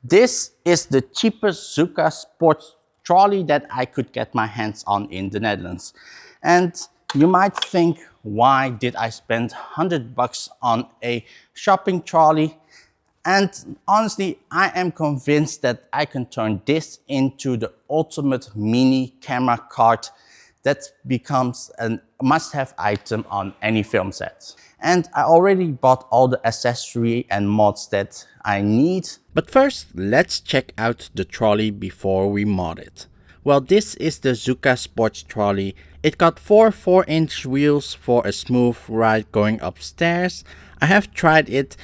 This is the cheapest Züca Sport Trolley that I could get my hands on in the Netherlands. And you might think, why did I spend 100 bucks on a shopping trolley? And honestly, I am convinced that I can turn this into the ultimate mini camera cart that becomes a must-have item on any film set. And I already bought all the accessory and mods that I need. But first, let's check out the trolley before we mod it. Well, this is the Züca Sport Trolley. It got four 4-inch wheels for a smooth ride going upstairs. I have tried it,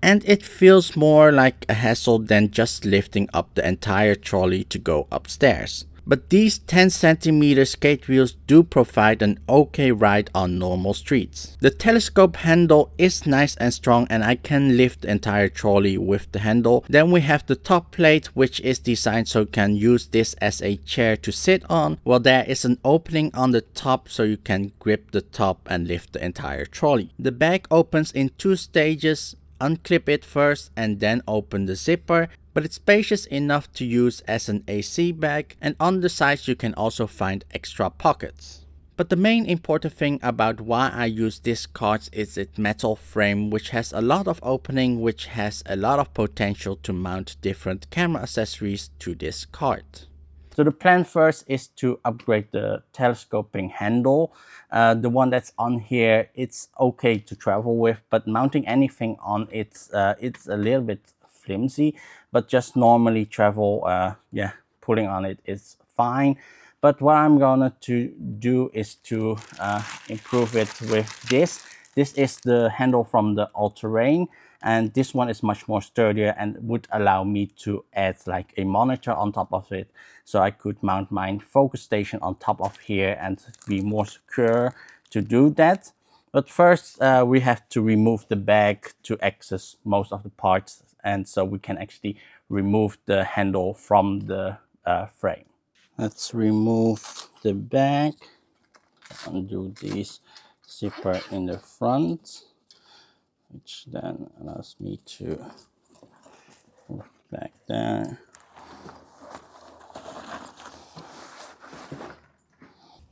and it feels more like a hassle than just lifting up the entire trolley to go upstairs. But these 10cm skate wheels do provide an okay ride on normal streets. The telescope handle is nice and strong, and I can lift the entire trolley with the handle. Then we have the top plate, which is designed so you can use this as a chair to sit on. Well, there is an opening on the top so you can grip the top and lift the entire trolley. The bag opens in 2 stages. Unclip it first and then open the zipper, but it's spacious enough to use as an AC bag, and on the sides you can also find extra pockets. But the main important thing about why I use this cart is its metal frame, which has a lot of opening, which has a lot of potential to mount different camera accessories to this cart. So the plan first is to upgrade the telescoping handle. The one that's on here, it's okay to travel with, but mounting anything on it's a little bit flimsy, but just normally travel, pulling on it is fine. But what I'm gonna do is to improve it with this. This is the handle from the all-terrain, and this one is much more sturdier and would allow me to add like a monitor on top of it, so I could mount my focus station on top of here and be more secure to do that. But first we have to remove the bag to access most of the parts, and so we can actually remove the handle from the frame. Let's remove the bag, undo this zipper in the front, which then allows me to move back there.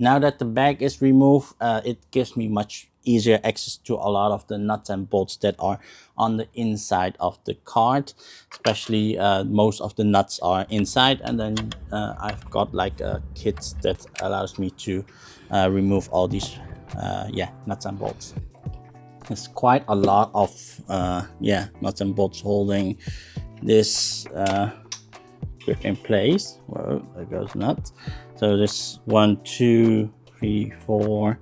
Now that the bag is removed, it gives me much easier access to a lot of the nuts and bolts that are on the inside of the cart. Especially most of the nuts are inside, and then I've got like a kit that allows me to remove all these nuts and bolts. There's quite a lot of nuts and bolts holding this grip in place. Whoa, there goes nuts. So this 1, 2, 3, 4,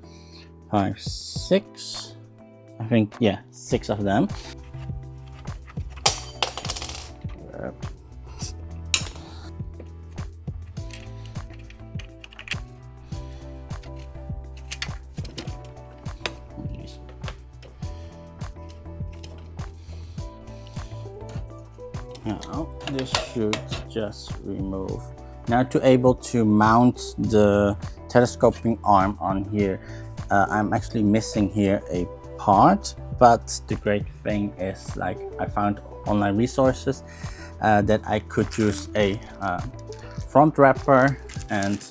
5, 6. I think 6 of them. Now this should just remove. Now to able to mount the telescoping arm on here, I'm actually missing here a part, but the great thing is like I found online resources that I could use a front wrapper and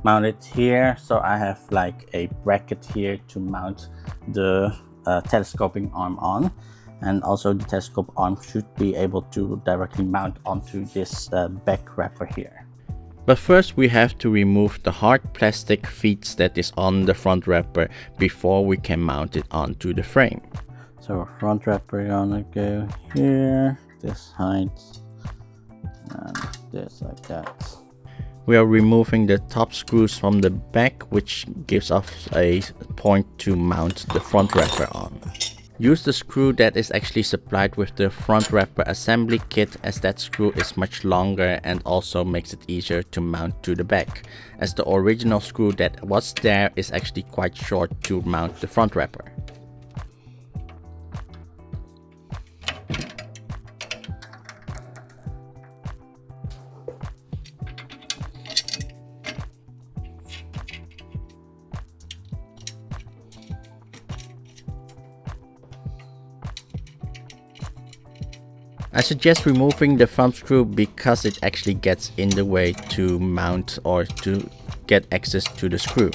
mount it here. So I have like a bracket here to mount the telescoping arm on. And also the telescope arm should be able to directly mount onto this back wrapper here. But first we have to remove the hard plastic feet that is on the front wrapper before we can mount it onto the frame. So front wrapper gonna go here, this height, and this like that. We are removing the top screws from the back, which gives us a point to mount the front wrapper on. Use the screw that is actually supplied with the front wrapper assembly kit, as that screw is much longer and also makes it easier to mount to the back, as the original screw that was there is actually quite short to mount the front wrapper. I suggest removing the thumb screw because it actually gets in the way to mount or to get access to the screw.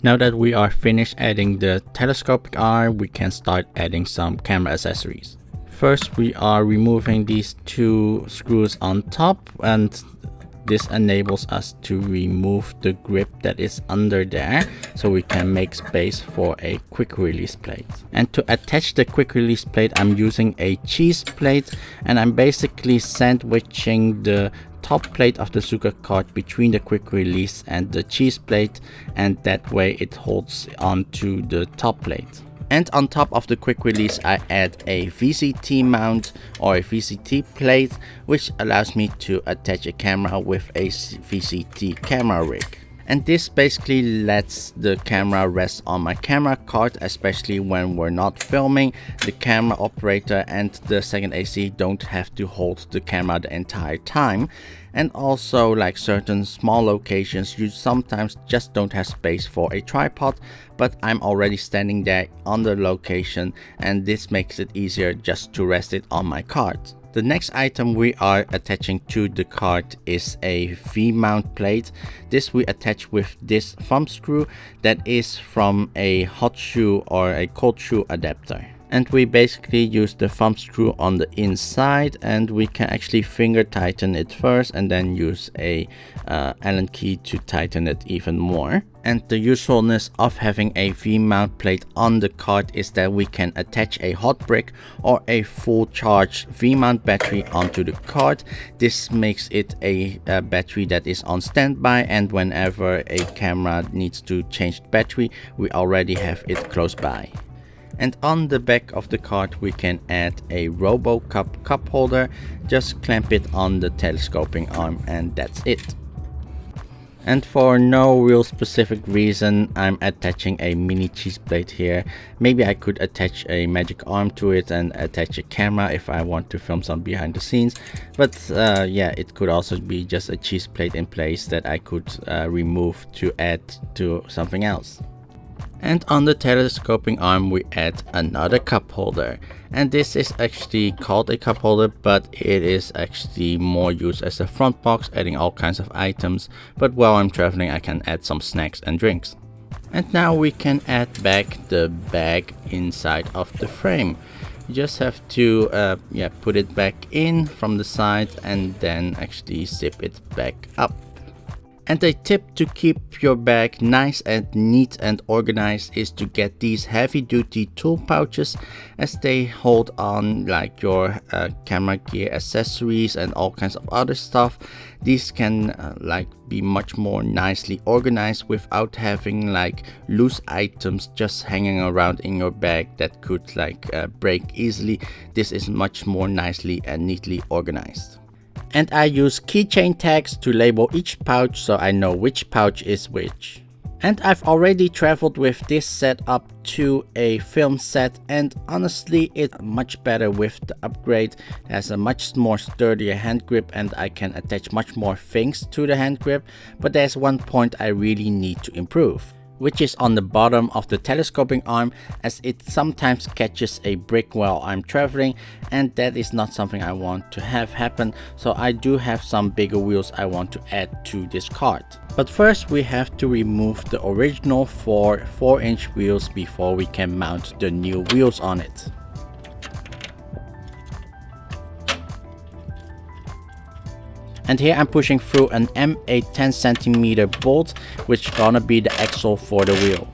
Now that we are finished adding the telescopic arm, we can start adding some camera accessories. First, we are removing these two screws on top, and this enables us to remove the grip that is under there, so we can make space for a quick release plate. And to attach the quick release plate, I'm using a cheese plate, and I'm basically sandwiching the top plate of the Züca card between the quick release and the cheese plate, and that way it holds onto the top plate. And on top of the quick release, I add a VCT mount or a VCT plate, which allows me to attach a camera with a VCT camera rig. And this basically lets the camera rest on my camera card, especially when we're not filming. The camera operator and the second AC don't have to hold the camera the entire time. And also, like certain small locations, you sometimes just don't have space for a tripod, but I'm already standing there on the location, and this makes it easier just to rest it on my card. The next item we are attaching to the card is a V-mount plate. This we attach with this thumb screw that is from a hot shoe or a cold shoe adapter. And we basically use the thumb screw on the inside, and we can actually finger tighten it first and then use a Allen key to tighten it even more. And the usefulness of having a V-mount plate on the card is that we can attach a hot brick or a full charge V-mount battery onto the card. This makes it a battery that is on standby, and whenever a camera needs to change the battery, we already have it close by. And on the back of the card we can add a RoboCup cup holder. Just clamp it on the telescoping arm and that's it. And for no real specific reason, I'm attaching a mini cheese plate here. Maybe I could attach a magic arm to it and attach a camera if I want to film some behind the scenes. But yeah, it could also be just a cheese plate in place that I could remove to add to something else. And on the telescoping arm we add another cup holder, and this is actually called a cup holder, but it is actually more used as a front box, adding all kinds of items, but while I'm traveling I can add some snacks and drinks. And now we can add back the bag inside of the frame. You just have to put it back in from the side and then actually zip it back up. And a tip to keep your bag nice and neat and organized is to get these heavy duty tool pouches, as they hold on like your camera gear accessories and all kinds of other stuff. These can be much more nicely organized without having like loose items just hanging around in your bag that could break easily. This is much more nicely and neatly organized. And I use keychain tags to label each pouch so I know which pouch is which. And I've already traveled with this setup to a film set, and honestly it's much better with the upgrade. It has a much more sturdier hand grip and I can attach much more things to the hand grip. But there's one point I really need to improve, which is on the bottom of the telescoping arm, as it sometimes catches a brick while I'm traveling, and that is not something I want to have happen. So I do have some bigger wheels I want to add to this card. But first we have to remove the original 4-inch wheels before we can mount the new wheels on it. And here I'm pushing through an M8 10cm bolt, which is gonna be the axle for the wheel.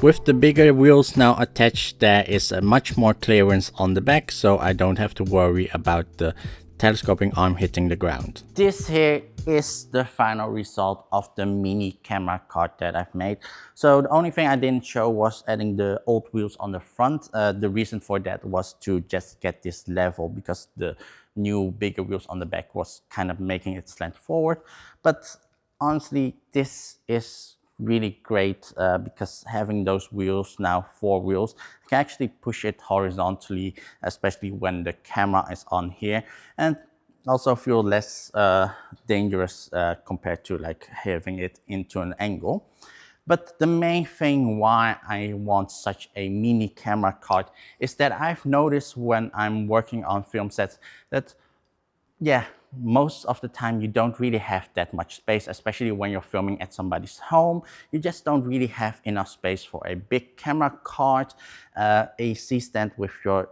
With the bigger wheels now attached, there is a much more clearance on the back, so I don't have to worry about the telescoping arm hitting the ground. This here is the final result of the mini camera card that I've made. So the only thing I didn't show was adding the old wheels on the front. The reason for that was to just get this level, because the new bigger wheels on the back was kind of making it slant forward. But honestly, this is really great because having those wheels, now 4 wheels, I can actually push it horizontally, especially when the camera is on here, and also feel less dangerous compared to like having it into an angle. But the main thing why I want such a mini camera cart is that I've noticed when I'm working on film sets that, yeah, most of the time you don't really have that much space, especially when you're filming at somebody's home. You just don't really have enough space for a big camera cart, a C-stand with your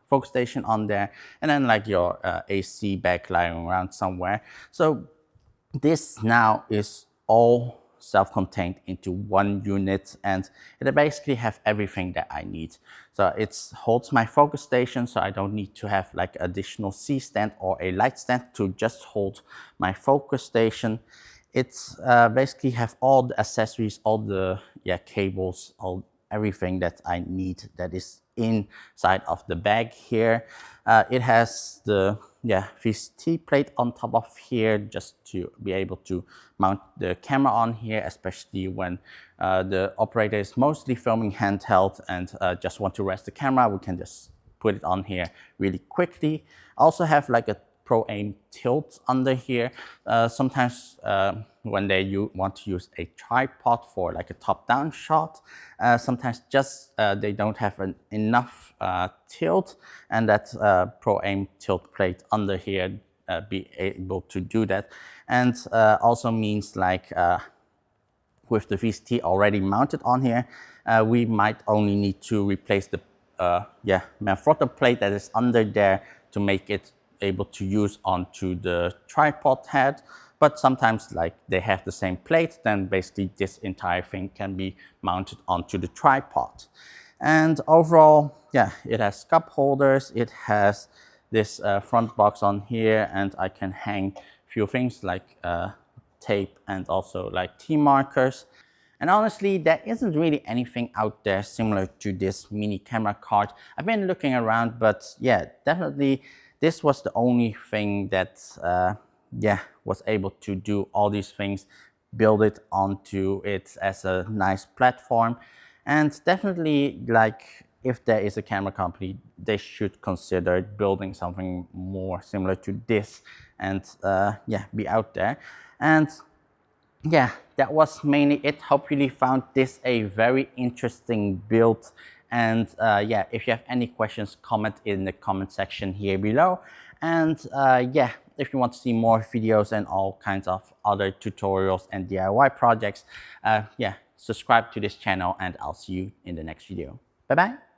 focus station on there, and then like your AC bag lying around somewhere. So this now is all self-contained into one unit, and it basically have everything that I need. So it holds my focus station, so I don't need to have like additional C-stand or a light stand to just hold my focus station. It's basically have all the accessories, all the cables, everything that I need that is inside of the bag here. It has the VCT plate on top of here just to be able to mount the camera on here, especially when the operator is mostly filming handheld and just want to rest the camera. We can just put it on here really quickly. I also have like a Pro Aim tilt under here. Sometimes when you want to use a tripod for like a top-down shot, sometimes just they don't have enough tilt, and that Pro Aim tilt plate under here be able to do that. And also means like with the VCT already mounted on here, we might only need to replace the Manfrotto plate that is under there to make it able to use onto the tripod head. But sometimes like they have the same plate, then basically this entire thing can be mounted onto the tripod. And overall, yeah, it has cup holders, it has this front box on here, and I can hang a few things like tape and also like T-markers. And honestly, there isn't really anything out there similar to this mini camera cart. I've been looking around, but yeah, definitely this was the only thing that was able to do all these things, build it onto it as a nice platform. And definitely, like, if there is a camera company, they should consider building something more similar to this and be out there. And yeah, that was mainly it. Hope you found this a very interesting build. And if you have any questions, comment in the comment section here below. And if you want to see more videos and all kinds of other tutorials and DIY projects, subscribe to this channel, and I'll see you in the next video. Bye bye.